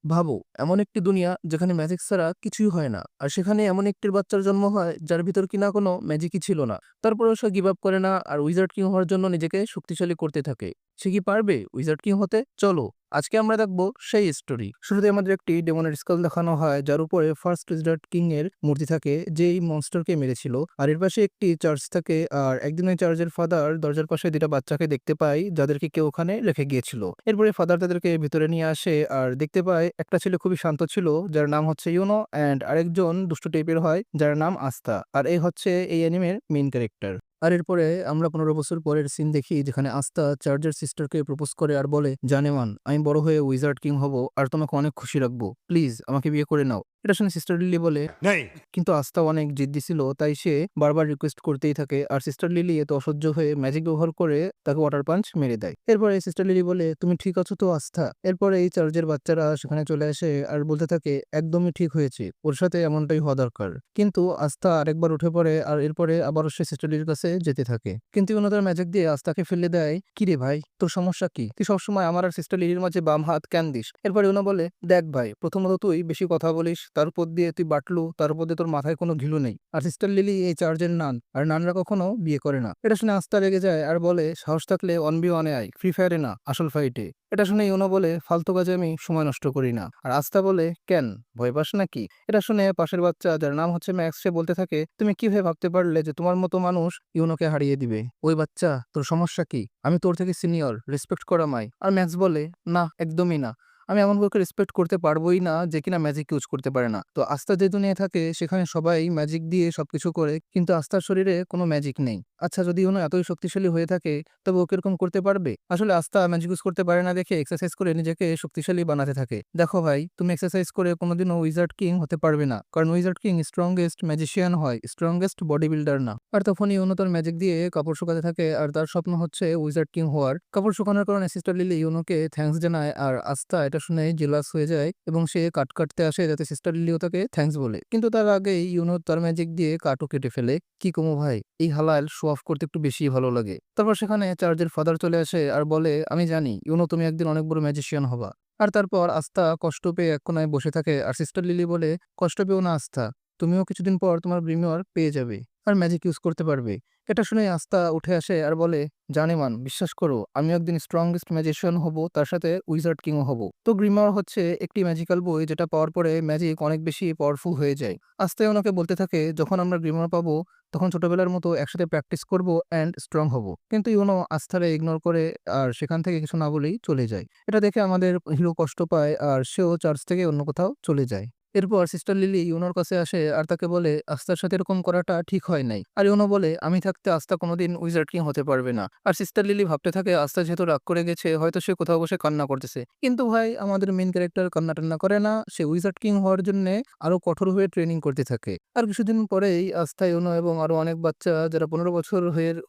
ভাবো, এমন একটি দুনিয়া যেখানে ম্যাজিক ছাড়া কিছুই হয় না। আর সেখানে এমন একটির বাচ্চার জন্ম হয় যার ভিতর কিনা কোনো ম্যাজিকই ছিল না। তারপরেও সে গিভ আপ করে না আর উইজার্ড কিং হওয়ার জন্য নিজেকে শক্তিশালী করতে থাকে। সে কি পারবে উইজার্ড কিং হতে? চলো, আজকে আমরা দেখবো সেই স্টোরি। শুরুতে আমাদের একটি ডেমনের স্কেল দেখানো হয় যার উপরে ফার্স্ট উইজার্ড কিং এর মূর্তি থাকে, যেই মনস্টারকে মেরেছিল। আর এর পাশে একটি চার্চ থাকে, আর একদিন ওই চার্চের ফাদার দরজার পাশে দুটা বাচ্চাকে দেখতে পায় যাদেরকে কেউ ওখানে রেখে গিয়েছিল। এরপরে ফাদার তাদেরকে ভিতরে নিয়ে আসে আর দেখতে পায় একটা ছেলে খুবই শান্ত ছিল যার নাম হচ্ছে ইউনো, অ্যান্ড আরেকজন দুষ্টু টাইপের হয় যার নাম আস্থা। আর এই হচ্ছে এই অ্যানিমের মেইন ক্যারেক্টার। আর এরপরে আমরা 15 বছর পরের সিন দেখি যেখানে আস্থা চার্জের সিস্টারকে প্রপোজ করে আর বলে, জানেমান, আমি বড় হয়ে উইজার্ড কিং হব আর তোমাকে অনেক খুশি রাখবো, প্লিজ আমাকে বিয়ে করে নাও। এটা শুনে সিস্টার লিলি বলে नहीं। কিন্তু আস্থা অনেক জিদ্দি ছিল, তাই সে বারবার রিকোয়েস্ট করতেই থাকে। আর সিস্টার লিলি এত অসহ্য হয়ে ম্যাজিক ব্যবহার করে তাকে ওয়াটার পাঞ্চ মেরে দেয়। এরপরে সিস্টার লিলি বলে, তুমি ঠিক আছো তো আস্থা? এরপরে এই চার্জের বাচ্চারা সেখানে চলে আসে আর বলতে থাকে, একদমই ঠিক হয়েছে, ওর সাথে এমনটাই হওয়া দরকার। কিন্তু আস্থা আরেকবার উঠে পড়ে আর এরপরে আবারও সে সিস্টার লিলির কাছে যেতে থাকে। কিন্তু ওনাদের ম্যাজিক দিয়ে আস্থাকে ফেলে দেয়। কি রে ভাই, তোর সমস্যা কি? তুই সবসময় আমার আর সিস্টার লিলির মাঝে বাম হাত কেন দিস? এরপরে ওনা বলে, দেখ ভাই, প্রথমত তুই বেশি কথা বলিস, তার উপর দিয়ে তুই বাটলু, তার উপর দিয়ে তোর মাথায় কোনো ঘিলু নেই। আর সিস্টার লিলি এই চার্জের নান, আর নানরা কখনো বিয়ে করে না। এটা শুনে আস্থা রেগে যায় আর বলে, সাহস থাকলে 1v1 আয়, ফ্রি ফায়ারে না, আসল ফাইটে। এটা শুনে ইউনো বলে, ফালতু কাজে আমি সময় নষ্ট করি না। আর আস্থা বলে, কেন, ভয় পাস নাকি? এটা শুনে পাশের বাচ্চা যার নাম হচ্ছে ম্যাক্স, সে বলতে থাকে, তুমি কিভাবে ভাবতে পারলে যে তোমার মতো মানুষ ইউনোকে হারিয়ে দিবে? ওই বাচ্চা, তোর সমস্যা কি? আমি তোর থেকে সিনিয়র, রেসপেক্ট করা মাই। আর ম্যাক্স বলে, না, একদমই না, আমি এমন কাউকে রেসপেক্ট করতে পারবোই না যে কিনা ম্যাজিক ইউজ করতে পারে না। তো আস্থা যে দুনিয়ায় থাকে সেখানে সবাই ম্যাজিক দিয়ে সবকিছু করে, কিন্তু আস্থার শরীরে কোনো ম্যাজিক নেই। আচ্ছা, যদি উনি এতই শক্তিশালী হয়ে থাকে তবে ও কিরকম করতে পারবে? আসলে আস্থা ম্যাজিক ইউজ করতে পারে না দেখে এক্সারসাইজ করে নিজেকে শক্তিশালী বানাতে থাকে। দেখো ভাই, তুমি এক্সারসাইজ করে কোনোদিনও উইজার্ড কিং হতে পারবে না, কারণ উইজার্ড কিং স্ট্রংগেস্ট ম্যাজিশিয়ান হয়, স্ট্রংগেস্ট বডি বিল্ডার না। আর তখনই ইউনো তার ম্যাজিক দিয়ে কাপড় শুকাতে থাকে আর তার স্বপ্ন হচ্ছে উইজার্ড কিং হওয়ার। কাপড় শুকানোর কারণে সিস্টার লিলি ইউনোকে থ্যাঙ্কস জানায় আর আস্থা এটা শুনে জেলাস হয়ে যায় এবং সে কাট কাটতে আসে যাতে সিস্টার লিলিও তাকে থ্যাঙ্কস বলে। কিন্তু তার আগেই ইউনো তার ম্যাজিক দিয়ে কাটও কেটে ফেলে। কি কমো ভাই, এই হালাল শো অফ করতে একটু বেশি ভালো লাগে। তারপর সেখানে চার্জের ফাদার চলে আসে আর বলে, আমি জানি ইউনো তুমি একদিন অনেক বড় ম্যাজিশিয়ান হবা। আর তারপর আস্থা কষ্ট পেয়ে এক কোনায় বসে থাকে আর সিস্টার লিলি বলে, কষ্ট পেও না আস্থা, তুমিও কিছুদিন পর তোমার গ্রিমিওর পেয়ে যাবে আর ম্যাজিক ইউজ করতে পারবে। এটা শুনে আস্থা উঠে আসে আর বলে, জানেমান, বিশ্বাস করো, আমি একদিন স্ট্রংগেস্ট ম্যাজিশিয়ান হব, তার সাথে উইজার্ড কিংও হব। তো গ্রিমার হচ্ছে একটি ম্যাজিক্যাল বই যেটা পাওয়ার পরে ম্যাজিক অনেক বেশি পাওয়ারফুল হয়ে যায়। আস্তে ওনাকে বলতে থাকে, যখন আমরা গ্রিমার পাবো তখন ছোটবেলার মতো একসাথে প্র্যাকটিস করব অ্যান্ড স্ট্রং হব। কিন্তু ইউনো আস্থারে ইগনোর করে আর সেখান থেকে কিছু না বলেই চলে যায়। এটা দেখে আমাদের হিরো কষ্ট পায় আর সেও চার্চ থেকে অন্য কোথাও চলে যায়। এরপর সিস্টার লিলি ইউনোর কাছে আসে আর তাকে বলে, আস্থার সাথে এরকম করাটা ঠিক হয় নাই। আর ইউনো বলে, আমি থাকতে আস্থা কোনোদিন উইজার্ড কিং হতে পারবে না। আর সিস্টার লিলি ভাবতে থাকে, আস্থা যেহেতু রাগ করে গেছে হয়তো সে কোথাও বসে কান্না করতেছে। কিন্তু ভাই, আমাদের মেইন ক্যারেক্টার কান্না টান্না করে না, সে উইজার্ড কিং হওয়ার জন্য আরো কঠোর হয়ে ট্রেনিং করতে থাকে। আর কিছুদিন পরেই আস্থা, ইউনো এবং আরো অনেক বাচ্চা যারা 15 বছর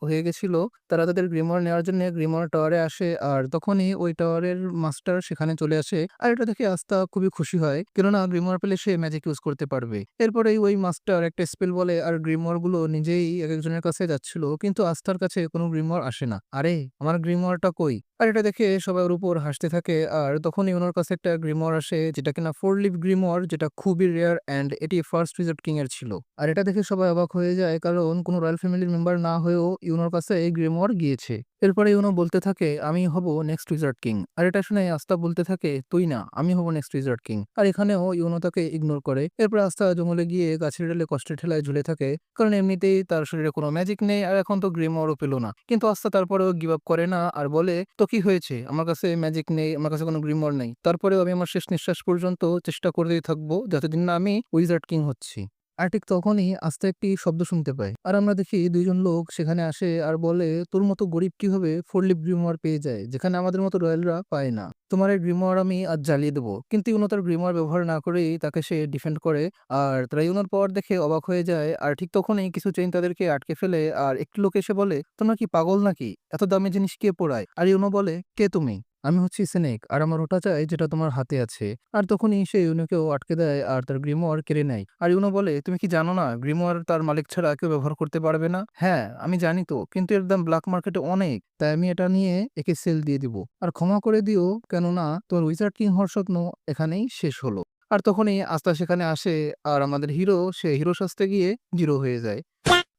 হয়ে গেছিল তারা তাদের গ্রিমোয়ার নেওয়ার জন্য গ্রিমোয়ার টাওয়ারে আসে। আর তখনই ওই টাওয়ারের মাস্টার সেখানে চলে আসে। আর এটা দেখে আস্থা খুবই খুশি হয়, কেননা গ্রিমোয়ার পেলে সে ম্যাজিক ইউজ করতে পারবে। এরপরেই ওই মাস্টার একটা স্পেল বলে আর গ্রিমোয়ার গুলো নিজেই এক একজনের কাছে যাচ্ছিল, কিন্তু আস্থার কাছে কোনো গ্রিমোয়ার আসে না। আরে, আমার গ্রিমোয়ারটা কই? আর এটা দেখে সবাই ওর উপর হাসতে থাকে। আর তখনই ওনার কাছে একটা গ্রিমোয়ার আসে যেটা কিনা 4 লিভ গ্রিমোয়ার, যেটা খুবই রেয়ার অ্যান্ড এটি ফার্স্ট উইজার্ড কিং এর ছিল। আর এটা দেখে সবাই অবাক হয়ে যায়, কারণ কোনো রয়্যাল ফ্যামিলির মেম্বার না হয়েও ইউনোর কাছে এই গ্রিমোয়ার গিয়েছে। এরপরে ইউনো বলতে থাকে, আমি হব নেক্সট উইজার্ড কিং। আর এটা শুনে আস্থা বলতে থাকে, তুই না, আমি হব নেক্সট উইজার্ড কিং। আর এখানেও ইউনো তাকে ইগনোর করে। এরপর আস্থা জঙ্গলে গিয়ে গাছের ডালে কষ্টের ঠেলায় ঝুলে থাকে, কারণ এমনিতেই তার শরীরে কোনো ম্যাজিক নেই আর এখন তো গ্রিমোয়ারও পেল না। কিন্তু আস্থা তারপরেও গিভ আপ করে না আর বলে, তো কি হয়েছে, আমার কাছে ম্যাজিক নেই, আমার কাছে কোনো গ্রিমোয়ার নেই, তারপরেও আমি আমার শেষ নিঃশ্বাস পর্যন্ত চেষ্টা করতেই থাকবো যতদিন না আমি উইজার্ড কিং হচ্ছি। আর ঠিক তখনই আস্তে একটি শব্দ শুনতে পাই আর আমরা দেখি দুইজন লোক সেখানে আসে আর বলে, তোর মতো গরিব কিভাবে 4 লিভ গ্রিমোয়ার পেয়ে যায় যেখানে আমাদের মতো রয়্যালরা পায় না? তোমার এই গ্রিমোয়ার আমি আজ জ্বালিয়ে দেবো। কিন্তু ইউনো তার গ্রিমোয়ার ব্যবহার না করেই তাকে সে ডিফেন্ড করে। আর তারা ইউনোর পাওয়ার দেখে অবাক হয়ে যায়। আর ঠিক তখনই কিছু চেইন তাদেরকে আটকে ফেলে আর একটি লোক এসে বলে, তোমরা কি পাগল নাকি? এত দামি জিনিস কে পোড়ায়? আর ইউনো বলে, কে তুমি? আমি হচ্ছি স্নেক আর আমার ওটা চাই যেটা তোমার হাতে আছে। আর তখনই সে ইউনোকেও আটকে দেয় আর তার গ্রিমওয়ার কেড়ে নেয়। আর ইউনো বলে, তুমি কি জানো না গ্রিমওয়ার তার মালিক ছাড়া কেউ ব্যবহার করতে পারবে না? হ্যাঁ, আমি জানি তো, কিন্তু এর দাম ব্ল্যাক মার্কেটে অনেক, তাই আমি এটা নিয়ে একে সেল দিয়ে দিব। আর ক্ষমা করে দিও, কেননা তোমার উইজার্ড কিং হওয়ার স্বপ্ন এখানেই শেষ হলো। আর তখনই আস্তা সেখানে আসে আর আমাদের হিরো সে হিরো সাজতে গিয়ে জিরো হয়ে যায়।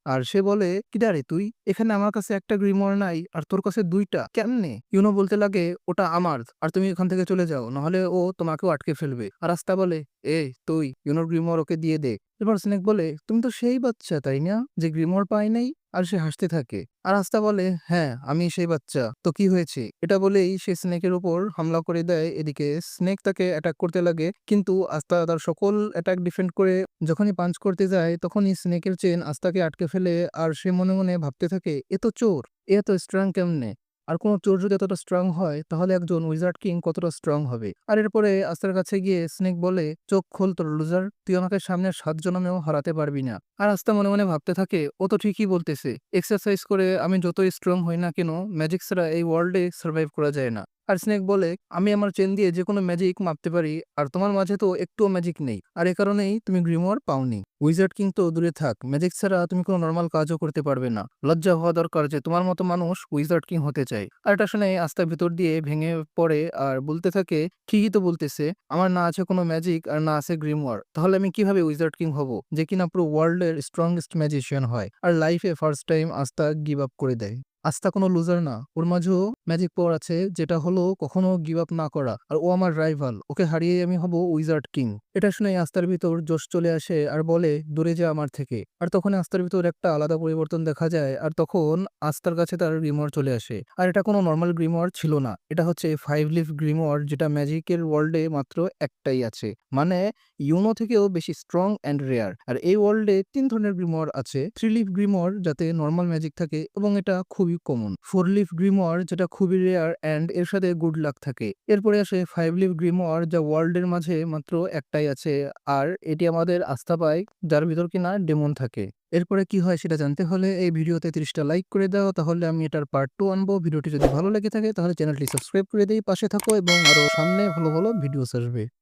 আর সে বলে, "কিডা রে তুই? এখানে আমার কাছে একটা গ্রিমওয়ার নাই আর তোর কাছে ২ টা। কেমনে?" ইউনো বলতে লাগে, "ওটা আমার। আর তুমি এখান থেকে চলে যাও। নাহলে ও তোমাকেও আটকে ফেলবে।" আর আস্তা বলে, "এই তুই ইউনোর গ্রিমওয়ার ওকে দিয়ে দে।" এরপর স্নেক বলে, "তুমি তো সেই বাচ্চা, তাই না? যে গ্রিমওয়ার পায় নাই?" আর সে হাসতে থাকে। আর আস্তা বলে, "হ্যাঁ, আমি সেই বাচ্চা। তো কি হয়েছে?" এটা বলেই সে স্নেকের উপর হামলা করে দেয়। এদিকে স্নেক তাকে অ্যাটাক করতে লাগে। কিন্তু আস্তা তার সকল অ্যাটাক ডিফেন্ড করে যখনই পাঞ্চ করতে যায়, তখনই স্নেকের চেইন আস্তাকে আটকে ফেলে। আর সে মনে মনে ভাবতে থাকে, এ তো চোর, এ এত স্ট্রং কেমনে? আর কোনো চোর যদি এতটা স্ট্রং হয়, তাহলে একজন উইজার্ড কিং কতটা স্ট্রং হবে? আর এরপরে আস্তার কাছে গিয়ে স্নেক বলে, চোখ খোল তোর লুজার, তুই আমাকে সামনের ৭ জনমেও হারাতে পারবি না। আর আস্তা মনে মনে ভাবতে থাকে, ও তো ঠিকই বলতেছে, এক্সারসাইজ করে আমি যতই স্ট্রং হই না কেন, ম্যাজিক ছাড়া এই ওয়ার্ল্ডে সার্ভাইভ করা যায় না। আর স্নেক বলে, আমি আমার চেন দিয়ে যে কোনো ম্যাজিক মাপতে পারি, আর তোমার মাঝে তো একটুও ম্যাজিক নেই, আর এ কারণেই তুমি গ্রিমওয়ার পাওনি। উইজার্ড কিং তো দূরে থাক, ম্যাজিক ছাড়া তুমি কোনো নরমাল কাজও করতে পারবে না। লজ্জা হওয়া দরকার যে তোমার মতো মানুষ উইজার্ড কিং হতে চায়। আর এটা শুনে আস্তা ভিতর দিয়ে ভেঙে পড়ে আর বলতে থাকে, ঠিকই তো বলতেছে, আমার না আছে কোনো ম্যাজিক আর না আছে গ্রিমওয়ার, তাহলে আমি কিভাবে উইজার্ড কিং হব, যে কিনা পুরো ওয়ার্ল্ডের স্ট্রংগেস্ট ম্যাজিশিয়ান হয়। আর লাইফে ফার্স্ট টাইম আস্তা গিভ আপ করে দেয়। আস্থা কোনো লুজার না, ওর মাঝেও ম্যাজিক পাওয়ার আছে, যেটা হলো কখনো গিভ আপ না করা। আর ও আমার রাইভাল, ওকে হারিয়ে আমি হব উইজার্ড কিং। এটা শুনে আস্থার ভিতর জোশ চলে আসে আর বলে, দূরে যা আমার থেকে। আর তখন আস্থার ভিতর একটা আলাদা পরিবর্তন দেখা যায়। আর তখন আস্থার কাছে তার গ্রিমওয়ার চলে আসে। আর এটা কোনো নর্মাল গ্রিমওয়ার ছিল না, এটা হচ্ছে 5 লিফ গ্রিমওয়ার, যেটা ম্যাজিকের ওয়ার্ল্ডে মাত্র একটাই আছে। মানে ইউনো থেকেও বেশি স্ট্রং অ্যান্ড রেয়ার। আর এই ওয়ার্ল্ডে ৩ ধরনের গ্রিমওয়ার আছে। 3 লিফ গ্রিমওয়ার, যাতে নর্মাল ম্যাজিক থাকে এবং এটা খুবই কমন। 4 লিফ গ্রিমওয়ার, যেটা খুবই রেয়ার অ্যান্ড এর সাথে গুড লাক থাকে। এরপরে আসে 5 লিফ গ্রিমওয়ার, যা ওয়ার্ল্ডের মাঝে মাত্র একটাই আছে। আর এটি আমাদের আস্থা পায়, যার ভিতর কিনা ডেমন থাকে। এরপরে কি হয় সেটা জানতে হলে এই ভিডিওতে 30টা লাইক করে দাও, তাহলে আমি এটার পার্ট 2 আনবো। ভিডিওটি যদি ভালো লেগে থাকে তাহলে চ্যানেলটি সাবস্ক্রাইব করে দিই, পাশে থাকো এবং আরো সামনে ভালো ভালো ভিডিওস আসবে।